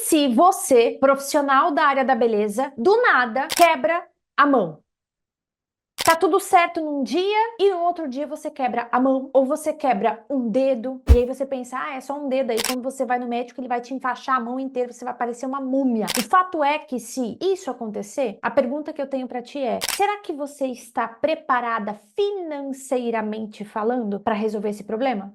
se você, profissional da área da beleza, do nada quebra a mão? Tá tudo certo num dia e no outro dia você quebra a mão ou você quebra um dedo e aí você pensa, é só um dedo. Aí quando você vai no médico ele vai te enfaixar a mão inteira, você vai parecer uma múmia. O fato é que se isso acontecer, a pergunta que eu tenho pra ti é, será que você está preparada financeiramente falando para resolver esse problema?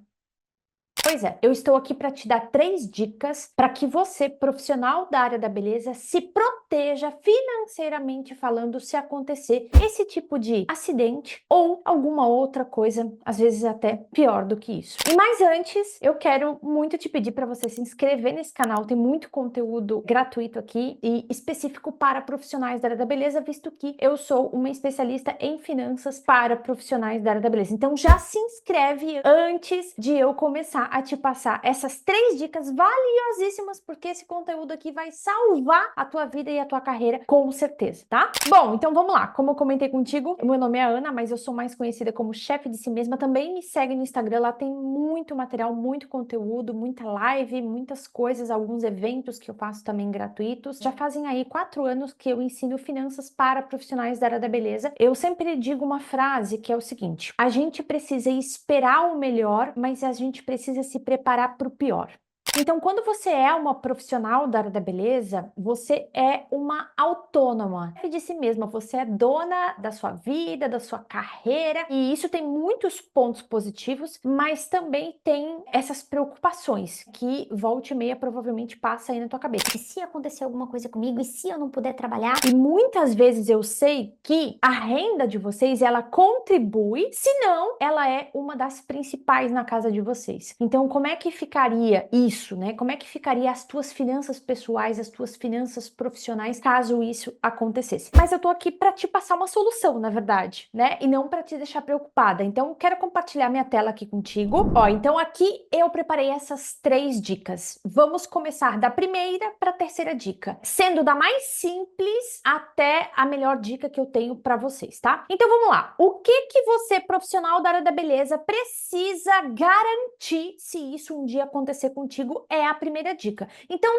Pois é, eu estou aqui para te dar 3 dicas para que você, profissional da área da beleza, se proteja financeiramente falando se acontecer esse tipo de acidente ou alguma outra coisa, às vezes até pior do que isso. E mais antes, eu quero muito te pedir para você se inscrever nesse canal, tem muito conteúdo gratuito aqui e específico para profissionais da área da beleza, visto que eu sou uma especialista em finanças para profissionais da área da beleza. Então já se inscreve antes de eu começar a te passar essas 3 dicas valiosíssimas, porque esse conteúdo aqui vai salvar a tua vida e a tua carreira, com certeza, tá? Bom, então vamos lá. Como eu comentei contigo, meu nome é Ana, mas eu sou mais conhecida como chefe de si mesma. Também me segue no Instagram, lá tem muito material, muito conteúdo, muita live, muitas coisas, alguns eventos que eu faço também gratuitos. Já fazem aí 4 anos que eu ensino finanças para profissionais da área da beleza. Eu sempre digo uma frase que é o seguinte: a gente precisa esperar o melhor, mas a gente precisa se preparar para o pior. Então, quando você é uma profissional da área da beleza, você é uma autônoma de si mesma, você é dona da sua vida, da sua carreira, e isso tem muitos pontos positivos, mas também tem essas preocupações que volta e meia provavelmente passa aí na tua cabeça. E se acontecer alguma coisa comigo? E se eu não puder trabalhar? E muitas vezes eu sei que a renda de vocês, ela contribui, se não, ela é uma das principais na casa de vocês. Então, como é que ficaria isso, né? Como é que ficaria as tuas finanças pessoais, as tuas finanças profissionais, caso isso acontecesse? Mas eu tô aqui para te passar uma solução, na verdade, né? E não para te deixar preocupada. Então, quero compartilhar minha tela aqui contigo. Ó, então aqui eu preparei essas 3 dicas. Vamos começar da primeira para a terceira dica, sendo da mais simples até a melhor dica que eu tenho para vocês, tá? Então vamos lá. O que você, profissional da área da beleza, precisa garantir se isso um dia acontecer contigo é a primeira dica. Então,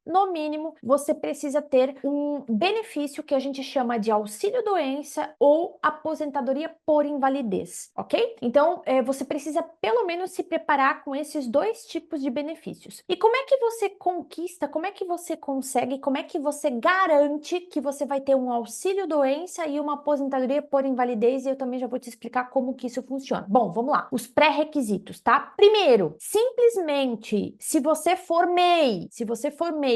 no mínimo, você precisa ter um benefício que a gente chama de auxílio-doença ou aposentadoria por invalidez, ok? Então, você precisa pelo menos se preparar com esses 2 tipos de benefícios. E como é que você conquista, como é que você consegue, como é que você garante que você vai ter um auxílio-doença e uma aposentadoria por invalidez? E eu também já vou te explicar como que isso funciona. Bom, vamos lá. Os pré-requisitos, tá? Primeiro, simplesmente, se você for MEI,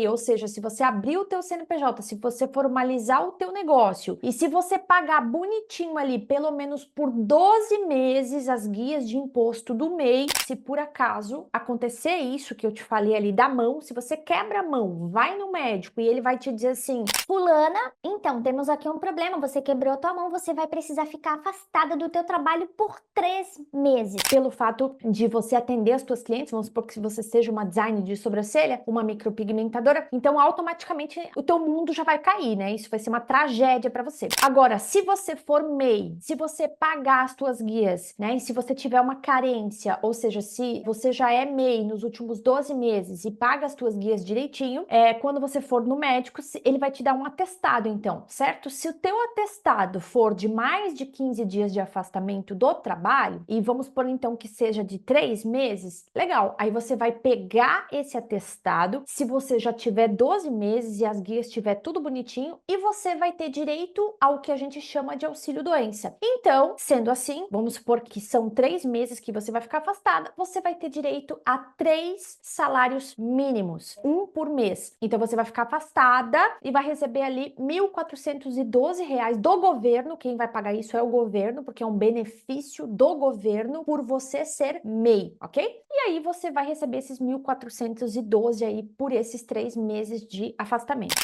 ou seja, se você abrir o teu CNPJ, se você formalizar o teu negócio e se você pagar bonitinho ali, pelo menos por 12 meses, as guias de imposto do MEI, se por acaso acontecer isso que eu te falei ali da mão, se você quebra a mão, vai no médico e ele vai te dizer assim: Fulana, então temos aqui um problema, você quebrou a tua mão, você vai precisar ficar afastada do teu trabalho por 3 meses. pelo fato de você atender as tuas clientes, vamos supor que você seja uma design de sobrancelha, uma micropigmentadora, então automaticamente o teu mundo já vai cair, né? Isso vai ser uma tragédia para você. Agora, se você for MEI, se você pagar as tuas guias, né? E se você tiver uma carência, ou seja, se você já é MEI nos últimos 12 meses e paga as tuas guias direitinho, quando você for no médico, ele vai te dar um atestado, então, certo? Se o teu atestado for de mais de 15 dias de afastamento do trabalho, e vamos por então que seja de 3 meses, legal. Aí você vai pegar esse atestado, se você já tiver 12 meses e as guias tiver tudo bonitinho, e você vai ter direito ao que a gente chama de auxílio-doença. Então, sendo assim, vamos supor que são 3 meses que você vai ficar afastada, você vai ter direito a 3 salários mínimos, um por mês. Então, você vai ficar afastada e vai receber ali R$ 1.412 do governo. Quem vai pagar isso é o governo, porque é um benefício do governo por você ser MEI, ok? E aí você vai receber esses 1.412 aí por esses 3 meses de afastamento.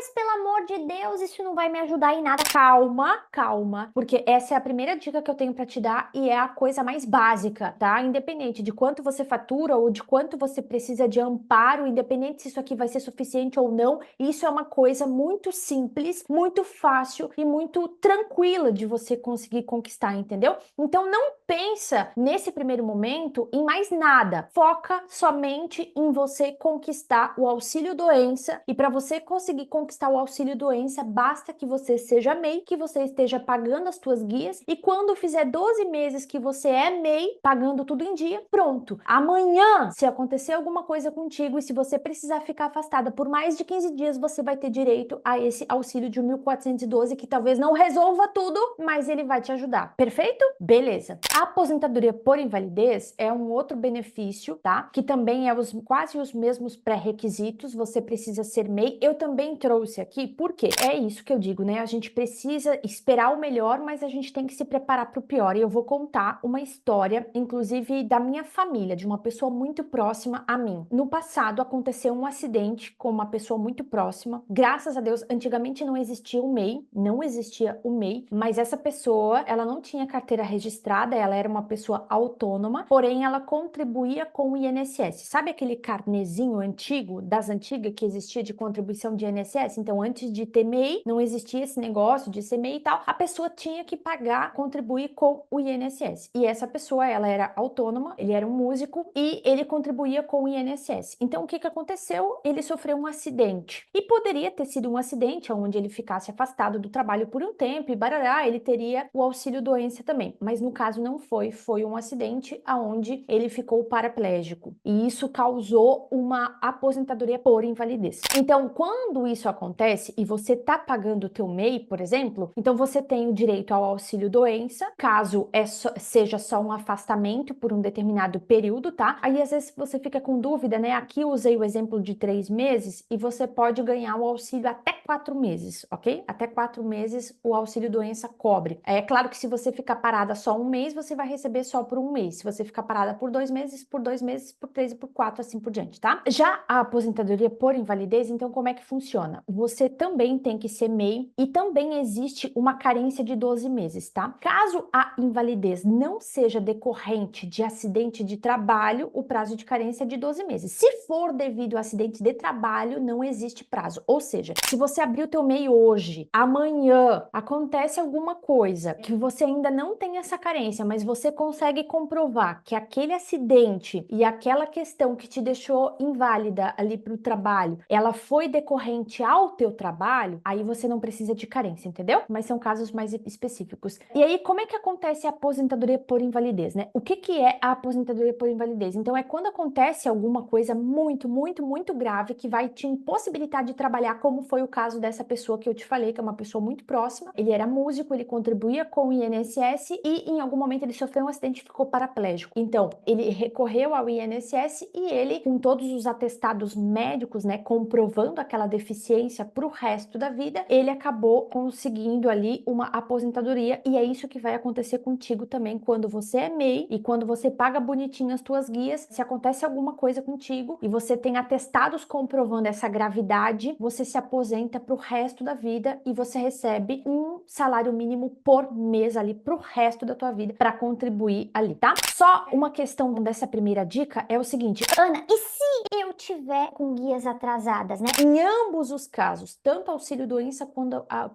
mas pelo amor de Deus, isso não vai me ajudar em nada. Calma, calma, porque essa é a primeira dica que eu tenho para te dar e é a coisa mais básica, tá? Independente de quanto você fatura ou de quanto você precisa de amparo, independente se isso aqui vai ser suficiente ou não, isso é uma coisa muito simples, muito fácil e muito tranquila de você conseguir conquistar, entendeu? Então não pensa nesse primeiro momento em mais nada. Foca somente em você conquistar o auxílio doença e para você conseguir conquistar o auxílio doença, basta que você seja MEI, que você esteja pagando as suas guias e quando fizer 12 meses que você é MEI, pagando tudo em dia, pronto. Amanhã, se acontecer alguma coisa contigo e se você precisar ficar afastada por mais de 15 dias, você vai ter direito a esse auxílio de 1.412 que talvez não resolva tudo, mas ele vai te ajudar. Perfeito? Beleza. A aposentadoria por invalidez é um outro benefício, tá? Que também é quase os mesmos pré-requisitos. Você precisa ser MEI. Eu também trouxe aqui, porque é isso que eu digo, né? A gente precisa esperar o melhor, mas a gente tem que se preparar para o pior. E eu vou contar uma história, inclusive da minha família, de uma pessoa muito próxima a mim. No passado aconteceu um acidente com uma pessoa muito próxima. Graças a Deus, antigamente não existia o MEI, não existia o MEI, mas essa pessoa, ela não tinha carteira registrada, ela era uma pessoa autônoma, porém ela contribuía com o INSS. Sabe aquele carnezinho antigo, das antigas que existia de contribuição de INSS? Então, antes de ter MEI, não existia esse negócio de ser MEI e tal, a pessoa tinha que pagar, contribuir com o INSS. E essa pessoa, ela era autônoma, ele era um músico e ele contribuía com o INSS. Então, o que que aconteceu? Ele sofreu um acidente. E poderia ter sido um acidente onde ele ficasse afastado do trabalho por um tempo e barará, ele teria o auxílio doença também. Mas no caso não foi um acidente onde ele ficou paraplégico. E isso causou uma aposentadoria por invalidez. Então, quando isso acontece e você tá pagando o teu MEI, por exemplo, então você tem o direito ao auxílio doença, caso seja só um afastamento por um determinado período, tá? Aí às vezes você fica com dúvida, né? Aqui eu usei o exemplo de 3 meses e você pode ganhar o auxílio até 4 meses, ok? Até 4 meses o auxílio doença cobre. É claro que se você ficar parada só um mês, você vai receber só por um mês. Se você ficar parada por 2 meses, por 2 meses, por 3 e por 4, assim por diante, tá? Já a aposentadoria por invalidez, então como é que funciona? Você também tem que ser MEI e também existe uma carência de 12 meses, tá? Caso a invalidez não seja decorrente de acidente de trabalho, o prazo de carência é de 12 meses. Se for devido a acidente de trabalho, não existe prazo. Ou seja, se você abrir o teu MEI hoje, amanhã acontece alguma coisa que você ainda não tem essa carência, mas você consegue comprovar que aquele acidente e aquela questão que te deixou inválida ali para o trabalho, ela foi decorrente ao teu trabalho, aí você não precisa de carência, entendeu? Mas são casos mais específicos. E aí, como é que acontece a aposentadoria por invalidez, né? O que que é a aposentadoria por invalidez? Então, é quando acontece alguma coisa muito grave que vai te impossibilitar de trabalhar, como foi o caso dessa pessoa que eu te falei, que é uma pessoa muito próxima. Ele era músico, ele contribuía com o INSS e em algum momento ele sofreu um acidente e ficou paraplégico. Então, ele recorreu ao INSS e ele, com todos os atestados médicos, né, comprovando aquela deficiência para o resto da vida, ele acabou conseguindo ali uma aposentadoria e é isso que vai acontecer contigo também quando você é MEI e quando você paga bonitinho as tuas guias. Se acontece alguma coisa contigo e você tem atestados comprovando essa gravidade, você se aposenta para o resto da vida e você recebe um salário mínimo por mês ali para o resto da tua vida para contribuir ali, tá? Só uma questão dessa primeira dica é o seguinte, Ana, e se eu tiver com guias atrasadas, né? em ambos os casos, tanto auxílio doença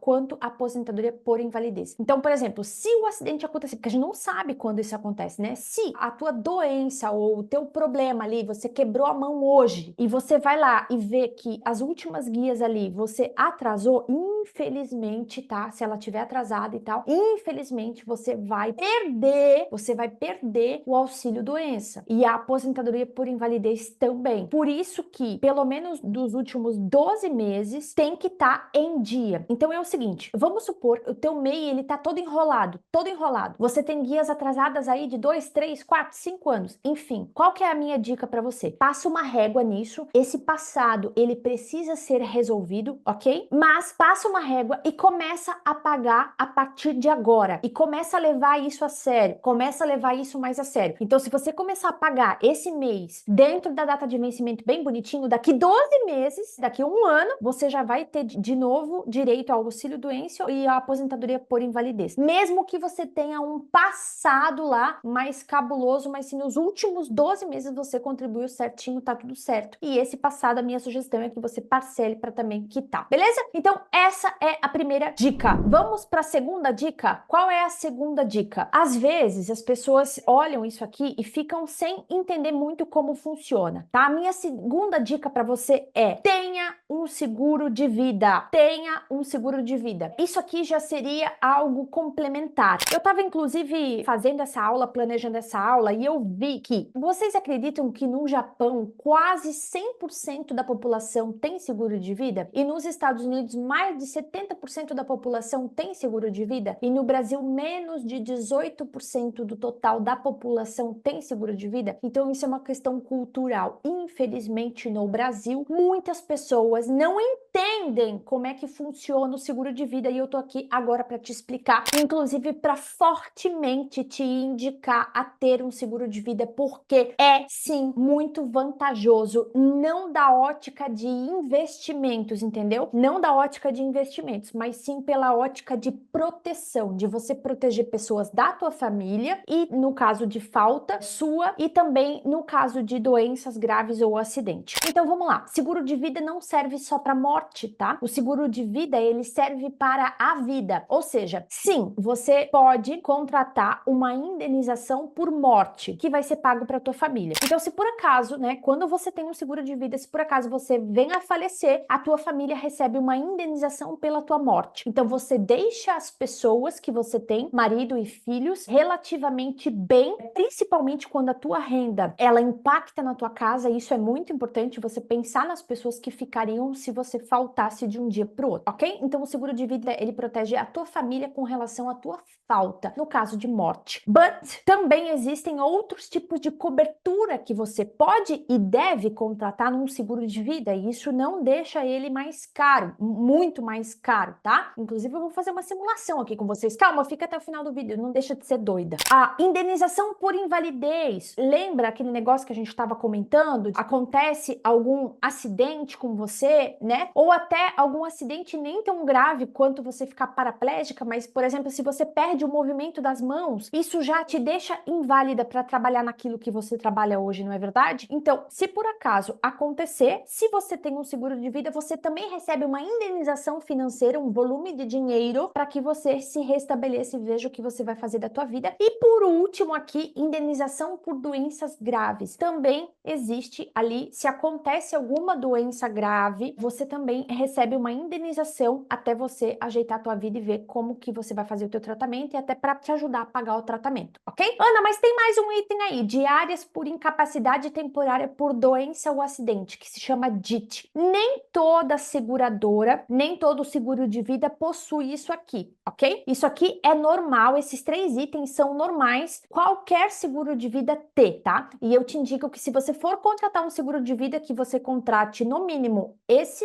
quanto aposentadoria por invalidez. Então, por exemplo, se o acidente acontecer, porque a gente não sabe quando isso acontece, né? Se a tua doença ou o teu problema ali, você quebrou a mão hoje e você vai lá e vê que as últimas guias ali você atrasou, infelizmente, tá? Se ela tiver atrasada e tal, infelizmente você vai perder o auxílio doença e a aposentadoria por invalidez também. Por isso que, pelo menos dos últimos 12 meses, tem que estar em dia. Então é o seguinte, vamos supor, o teu MEI, ele tá todo enrolado. Você tem guias atrasadas aí de 2, 3, 4, 5 anos. Enfim, qual que é a minha dica para você? Passa uma régua nisso. Esse passado, ele precisa ser resolvido, ok? Mas passa uma régua e começa a pagar pagar a partir de agora e começa a levar isso a sério, começa a levar isso mais a sério. Então, se você começar a pagar esse mês dentro da data de vencimento bem bonitinho, daqui 12 meses, daqui a um ano, você já vai ter de novo direito ao auxílio-doença e à aposentadoria por invalidez. Mesmo que você tenha um passado lá mais cabuloso, mas se nos últimos 12 meses você contribuiu certinho, tá tudo certo. E esse passado, a minha sugestão é que você parcele para também quitar, beleza? Então, essa é a primeira dica. Vamos para a segunda dica? Qual é a segunda dica? Às vezes, as pessoas olham isso aqui e ficam sem entender muito como funciona, tá? A minha segunda dica para você é: tenha um seguro de vida. Tenha um seguro de vida. Isso aqui já seria algo complementar. Eu estava, inclusive, fazendo essa aula, planejando essa aula, e eu vi que vocês acreditam que no Japão quase 100% da população tem seguro de vida? E nos Estados Unidos mais de 70% da população tem seguro de vida? E no Brasil menos de 18% do total da população tem seguro de vida? Então isso é uma questão cultural. Infelizmente no Brasil, muitas pessoas não entendem como é que funciona o seguro de vida e eu tô aqui agora para te explicar, inclusive para fortemente te indicar a ter um seguro de vida, porque é sim muito vantajoso, não da ótica de investimentos, entendeu? Não da ótica de investimentos, mas sim pela ótica de proteção, de você proteger pessoas da tua família e no caso de falta sua e também no caso de doenças graves ou acidente. Então vamos lá, seguro de vida não serve só para morte, tá? O seguro de vida ele serve para a vida, ou seja, sim, você pode contratar uma indenização por morte que vai ser pago para tua família. Então, se por acaso, né, quando você tem um seguro de vida, se por acaso você vem a falecer, a tua família recebe uma indenização pela tua morte. Então, você deixa as pessoas que você tem, marido e filhos, relativamente bem, principalmente quando a tua renda, ela impacta na tua casa, e isso é muito importante, você pensar nas pessoas que ficariam se você faltasse de um dia para o outro, ok? Então, o seguro de vida, ele protege a tua família com relação à tua falta, no caso de morte. But também existem outros tipos de cobertura que você pode e deve contratar num seguro de vida, e isso não deixa ele mais caro, muito mais caro, tá? Inclusive, eu vou fazer uma simulação aqui com vocês. Calma, fica até o final do vídeo, não deixa de ser doida. A indenização por invalidez. Lembra aquele negócio que a gente estava comentando? Acontece algum acidente com você, né? Ou até algum acidente nem tão grave quanto você ficar paraplégica, mas, por exemplo, se você perde o movimento das mãos, isso já te deixa inválida para trabalhar naquilo que você trabalha hoje, não é verdade? Então, se por acaso acontecer, se você tem um seguro de vida, você também recebe uma indenização financeira, um volume de dinheiro para que você se restabeleça e veja o que você vai fazer da tua vida. E por último aqui, indenização por doenças graves. Também existe ali, se acontece alguma doença grave, você também recebe uma indenização até você ajeitar a tua vida e ver como que você vai fazer o teu tratamento e até para te ajudar a pagar o tratamento, ok? Ana, mas tem mais um item aí, diárias por incapacidade temporária por doença ou acidente, que se chama DIT. Nem toda seguradora, nem todo seguro de vida possui isso aqui, ok? Isso aqui é normal, esses 3 itens são normais, qualquer seguro de vida ter, tá? E eu te indico que se você for contratar um seguro de vida, que você contrate no mínimo esse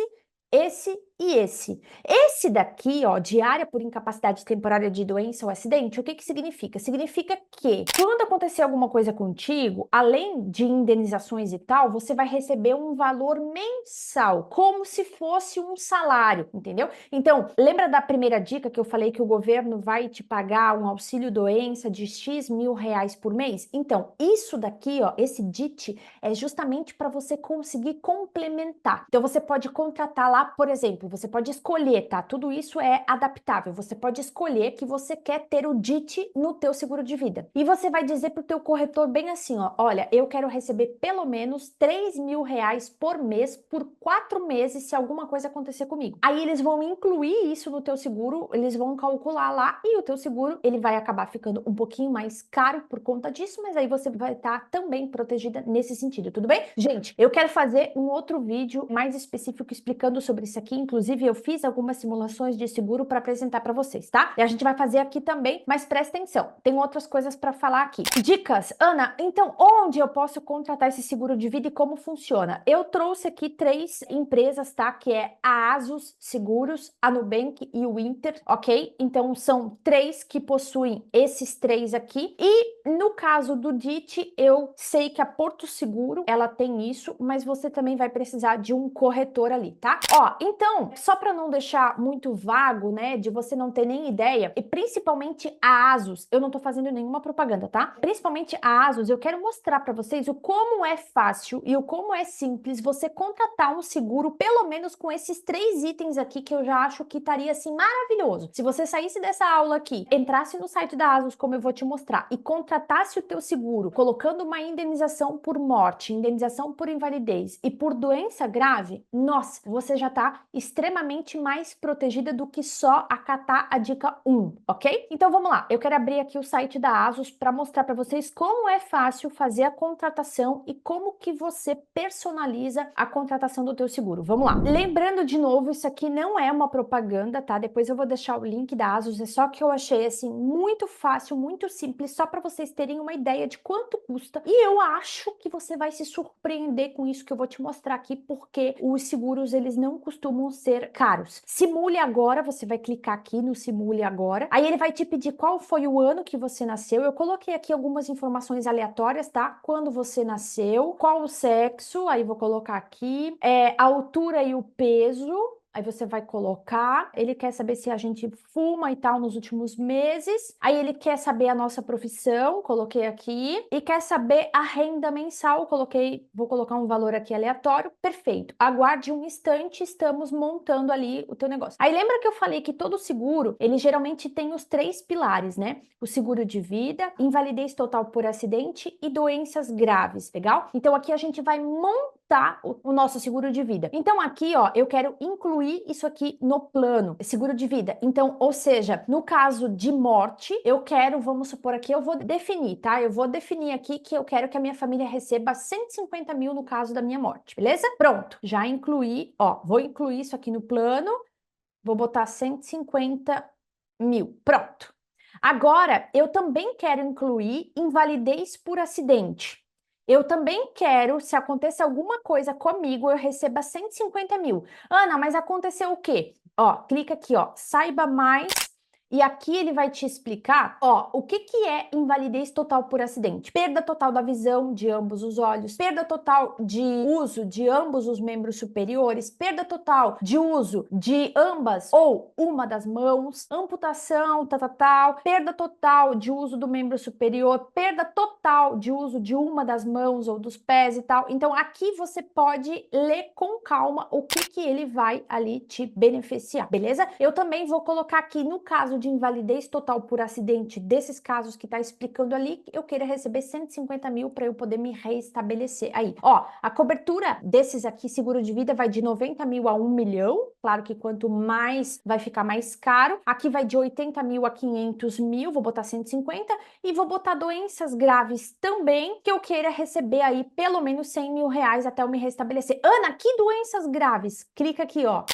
e esse. Esse daqui, ó, diária por incapacidade temporária de doença ou acidente, o que que significa? Significa que quando acontecer alguma coisa contigo, além de indenizações e tal, você vai receber um valor mensal, como se fosse um salário, entendeu? Então, lembra da primeira dica que eu falei que o governo vai te pagar um auxílio doença de X mil reais por mês? Então, isso daqui, ó, esse DIT, é justamente para você conseguir complementar. Então, você pode contratar lá, por exemplo, você pode escolher, tá? Tudo isso é adaptável. Você pode escolher que você quer ter o DIT no teu seguro de vida. E você vai dizer pro teu corretor bem assim, ó, olha, eu quero receber pelo menos 3 mil reais por mês por 4 meses se alguma coisa acontecer comigo. Aí eles vão incluir isso no teu seguro, eles vão calcular lá e o teu seguro, ele vai acabar ficando um pouquinho mais caro por conta disso, mas aí você vai estar também protegida nesse sentido, tudo bem? Gente, eu quero fazer um outro vídeo mais específico explicando sobre isso aqui, inclusive Inclusive, eu fiz algumas simulações de seguro para apresentar para vocês, tá? E a gente vai fazer aqui também, mas presta atenção, tem outras coisas para falar aqui. Dicas, Ana, então onde eu posso contratar esse seguro de vida e como funciona? Eu trouxe aqui 3 empresas, tá? Que é a Asus Seguros, a Nubank e o Inter, ok? Então são 3 que possuem esses 3 aqui. E no caso do DIT, eu sei que a Porto Seguro, ela tem isso, mas você também vai precisar de um corretor ali, tá? Ó, então, só para não deixar muito vago, né, de você não ter nem ideia, e principalmente a Asus, eu não tô fazendo nenhuma propaganda, tá? Principalmente a Asus, eu quero mostrar para vocês o como é fácil e o como é simples você contratar um seguro, pelo menos com esses 3 itens aqui que eu já acho que estaria assim maravilhoso. Se você saísse dessa aula aqui, entrasse no site da Asus, como eu vou te mostrar, e contratasse o teu seguro, colocando uma indenização por morte, indenização por invalidez e por doença grave, nossa, você já tá extremamente mais protegida do que só acatar a dica 1, ok? Então vamos lá, eu quero abrir aqui o site da Asus para mostrar para vocês como é fácil fazer a contratação e como que você personaliza a contratação do teu seguro. Vamos lá. Lembrando de novo, isso aqui não é uma propaganda, tá? Depois eu vou deixar o link da Asus, é só que eu achei assim muito fácil, muito simples, só para vocês terem uma ideia de quanto custa. E eu acho que você vai se surpreender com isso que eu vou te mostrar aqui, porque os seguros eles não costumam ser caros. Simule agora, você vai clicar aqui no Simule agora. Aí ele vai te pedir qual foi o ano que você nasceu. Eu coloquei aqui algumas informações aleatórias, tá? Quando você nasceu, qual o sexo, aí vou colocar aqui, a altura e o peso. Aí você vai colocar, ele quer saber se a gente fuma e tal nos últimos meses. Aí ele quer saber a nossa profissão, coloquei aqui. E quer saber a renda mensal, coloquei, vou colocar um valor aqui aleatório. Perfeito. Aguarde um instante, estamos montando ali o teu negócio. Aí lembra que eu falei que todo seguro, ele geralmente tem os 3 pilares, né? O seguro de vida, invalidez total por acidente e doenças graves, legal? Então aqui a gente vai montar o nosso seguro de vida. Então aqui, ó, eu quero incluir isso aqui no plano, seguro de vida. Então, ou seja, no caso de morte, eu quero, vamos supor aqui, eu vou definir, tá? Eu vou definir aqui que eu quero que a minha família receba 150 mil no caso da minha morte, beleza? Pronto, já incluí, ó, vou incluir isso aqui no plano, vou botar 150 mil, pronto. Agora, eu também quero incluir invalidez por acidente. Eu também quero, se acontecer alguma coisa comigo, eu receba 150 mil. Ana, mas aconteceu o quê? Ó, clica aqui, ó, saiba mais. E aqui ele vai te explicar, ó, o que que é invalidez total por acidente? Perda total da visão de ambos os olhos, perda total de uso de ambos os membros superiores, perda total de uso de ambas ou uma das mãos, amputação, tal, perda total de uso do membro superior, perda total de uso de uma das mãos ou dos pés e tal. Então aqui você pode ler com calma o que que ele vai ali te beneficiar, beleza? Eu também vou colocar aqui no caso de invalidez total por acidente, desses casos que tá explicando ali, eu queira receber 150 mil para eu poder me reestabelecer. Aí, ó, a cobertura desses aqui, seguro de vida, vai de 90 mil a 1 milhão. Claro que quanto mais, vai ficar mais caro. Aqui vai de 80 mil a 500 mil, vou botar 150. E vou botar doenças graves também, que eu queira receber aí pelo menos 100 mil reais até eu me restabelecer. Ana, que doenças graves? Clica aqui, ó.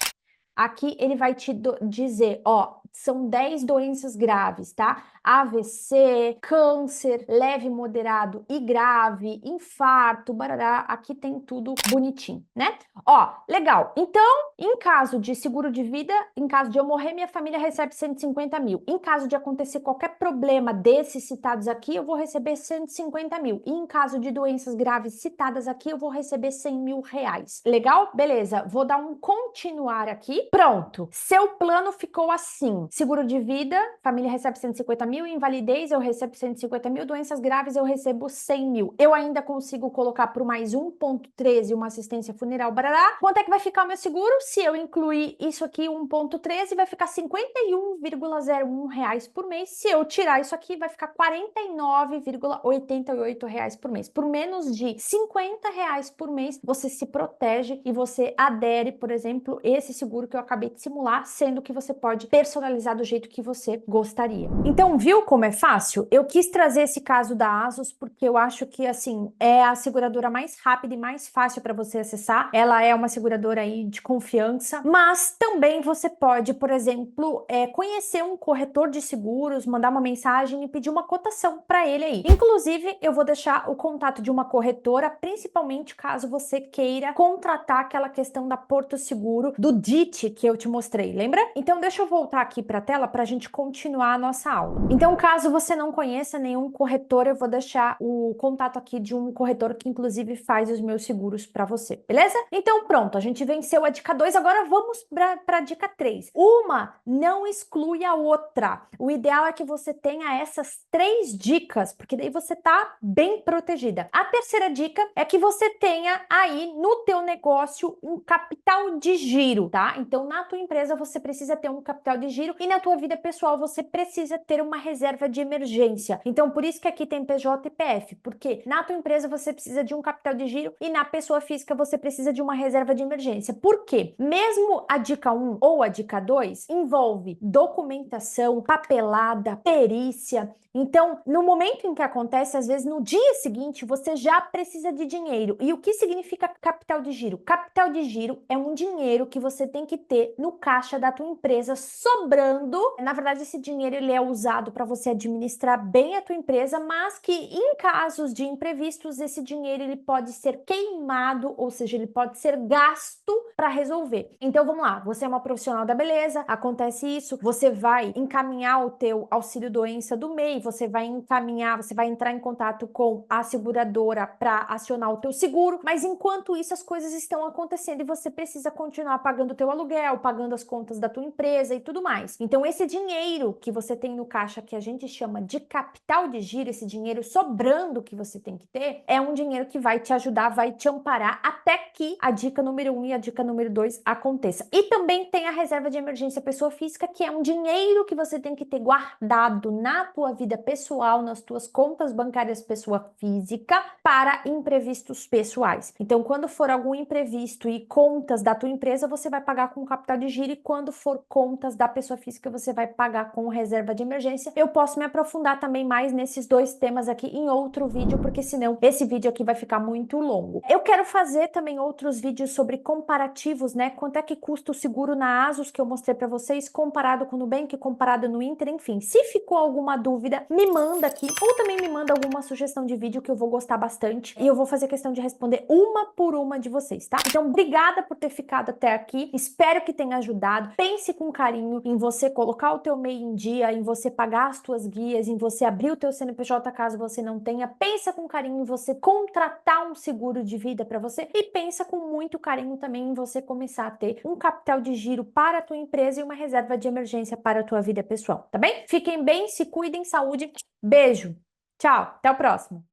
Aqui ele vai te dizer, ó, são 10 doenças graves, tá? AVC, câncer, leve, moderado e grave, infarto, barará, aqui tem tudo bonitinho, né? Ó, legal. Então, em caso de seguro de vida, em caso de eu morrer, minha família recebe 150 mil. Em caso de acontecer qualquer problema desses citados aqui, eu vou receber 150 mil. E em caso de doenças graves citadas aqui, eu vou receber 100 mil reais. Legal? Beleza. Vou dar um continuar aqui. Pronto. Seu plano ficou assim. Seguro de vida, família recebe 150 mil. Invalidez, eu recebo 150 mil. Doenças graves, eu recebo 100 mil. Eu ainda consigo colocar por mais 1,13 uma assistência funeral, barará. Quanto é que vai ficar o meu seguro? Se eu incluir isso aqui, 1,13, vai ficar 51,01 reais por mês. Se eu tirar isso aqui, vai ficar 49,88 reais por mês. Por menos de 50 reais por mês, você se protege e você adere, por exemplo, esse seguro que eu acabei de simular, sendo que você pode personalizar personalizar do jeito que você gostaria. Então, viu como é fácil? Eu quis trazer esse caso da Asus porque eu acho que, assim, é a seguradora mais rápida e mais fácil para você acessar. Ela é uma seguradora aí de confiança, mas também você pode, por exemplo, conhecer um corretor de seguros, mandar uma mensagem e pedir uma cotação para ele aí. Inclusive, eu vou deixar o contato de uma corretora, principalmente caso você queira contratar aquela questão da Porto Seguro, do DIT que eu te mostrei, lembra? Então, deixa eu voltar aqui para a tela para a gente continuar a nossa aula. Então, caso você não conheça nenhum corretor, eu vou deixar o contato aqui de um corretor que, inclusive, faz os meus seguros para você, beleza? Então, pronto, a gente venceu a dica 2, agora vamos para a dica 3. Uma não exclui a outra. O ideal é que você tenha essas 3 dicas, porque daí você tá bem protegida. A terceira dica é que você tenha aí no teu negócio um capital de giro, tá? Então, na tua empresa você precisa ter um capital de giro e na tua vida pessoal você precisa ter uma reserva de emergência. Então, por isso que aqui tem PJ e PF, porque na tua empresa você precisa de um capital de giro e na pessoa física você precisa de uma reserva de emergência. Por quê? Mesmo a dica 1 ou a dica 2 envolve documentação, papelada, perícia. Então, no momento em que acontece, às vezes no dia seguinte, você já precisa de dinheiro. E o que significa capital de giro? Capital de giro é um dinheiro que você tem que ter no caixa da tua empresa sobrando. Na verdade, esse dinheiro ele é usado para você administrar bem a tua empresa, mas que em casos de imprevistos, esse dinheiro ele pode ser queimado, ou seja, ele pode ser gasto para resolver. Então, vamos lá. Você é uma profissional da beleza, acontece isso, você vai encaminhar o teu auxílio doença do MEI, você vai encaminhar, você vai entrar em contato com a seguradora para acionar o teu seguro, mas enquanto isso as coisas estão acontecendo e você precisa continuar pagando o teu aluguel, pagando as contas da tua empresa e tudo mais. Então esse dinheiro que você tem no caixa, que a gente chama de capital de giro, esse dinheiro sobrando que você tem que ter, é um dinheiro que vai te ajudar, vai te amparar até que a dica número 1 e a dica número 2 aconteça. E também tem a reserva de emergência pessoa física, que é um dinheiro que você tem que ter guardado na tua vida pessoal, nas tuas contas bancárias pessoa física, para imprevistos pessoais. Então, quando for algum imprevisto e contas da tua empresa, você vai pagar com capital de giro, e quando for contas da pessoa física, você vai pagar com reserva de emergência. Eu posso me aprofundar também mais nesses 2 temas aqui em outro vídeo, porque senão esse vídeo aqui vai ficar muito longo. Eu quero fazer também outros vídeos sobre comparativos, né? Quanto é que custa o seguro na Asus, que eu mostrei para vocês, comparado com o Nubank, comparado no Inter, enfim. Se ficou alguma dúvida, me manda aqui, ou também me manda alguma sugestão de vídeo que eu vou gostar bastante, e eu vou fazer questão de responder uma por uma de vocês, tá? Então, obrigada por ter ficado até aqui, espero que tenha ajudado. Pense com carinho em você colocar o teu MEI em dia, em você pagar as tuas guias, em você abrir o teu CNPJ caso você não tenha. Pensa com carinho em você contratar um seguro de vida para você e pensa com muito carinho também em você começar a ter um capital de giro para a tua empresa e uma reserva de emergência para a tua vida pessoal, tá bem? Fiquem bem, se cuidem, saúde, beijo, tchau, até o próximo.